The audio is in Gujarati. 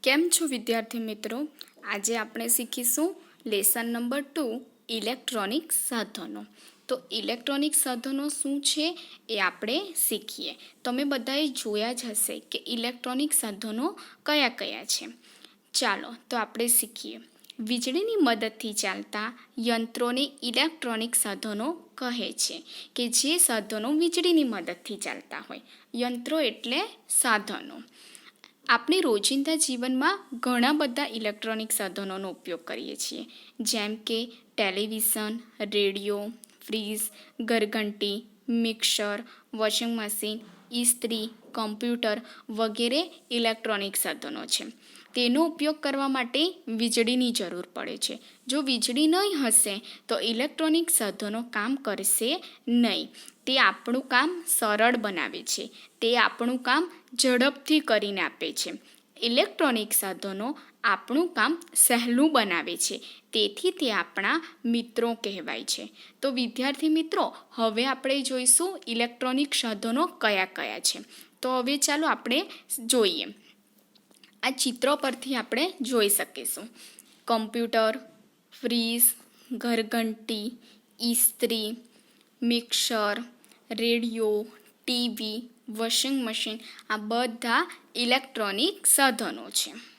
કેમ છો વિદ્યાર્થી મિત્રો? આજે આપણે શીખીશું લેસન નંબર 2 ઇલેક્ટ્રોનિક સાધનો. તો ઇલેક્ટ્રોનિક સાધનો શું છે એ આપણે શીખીએ. તમે બધાએ જોયા જ હશે કે ઇલેક્ટ્રોનિક સાધનો કયા કયા છે. ચાલો તો આપણે શીખીએ. વીજળીની મદદથી ચાલતા યંત્રોને ઇલેક્ટ્રોનિક સાધનો કહે છે કે જે સાધનો વીજળીની મદદથી ચાલતા હોય. યંત્રો એટલે સાધનો. આપણે રોજિંદા જીવનમાં ઘણા બધા ઇલેક્ટ્રોનિક સાધનોનો ઉપયોગ કરીએ છીએ, જેમ કે ટેલિવિઝન, રેડિયો, ફ્રીજ, ઘરઘંટી, મિક્સર, વોશિંગ મશીન, ઇસ્ત્રી, કમ્પ્યુટર વગેરે ઇલેક્ટ્રોનિક સાધનો છે. તેનો ઉપયોગ કરવા માટે વીજળીની જરૂર પડે છે. જો વીજળી નહીં હશે તો ઇલેક્ટ્રોનિક સાધનો કામ કરશે નહીં. તે આપણું કામ સરળ બનાવે છે. તે આપણું કામ ઝડપથી કરીને આપે છે. ઇલેક્ટ્રોનિક સાધનો આપણું કામ સહેલું બનાવે છે. તેથી તે આપણા મિત્રો કહેવાય છે. તો વિદ્યાર્થી મિત્રો, હવે આપણે જોઈશું ઇલેક્ટ્રોનિક સાધનો કયા કયા છે. તો હવે ચાલો આપણે જોઈએ. આ ચિત્રો પરથી આપણે જોઈ શકીશું. કમ્પ્યુટર, ફ્રીજ, ઘરઘંટી, ઇસ્ત્રી, mixer, radio, TV, washing machine આ બધા ઇલેક્ટ્રોનિક સાધનો છે.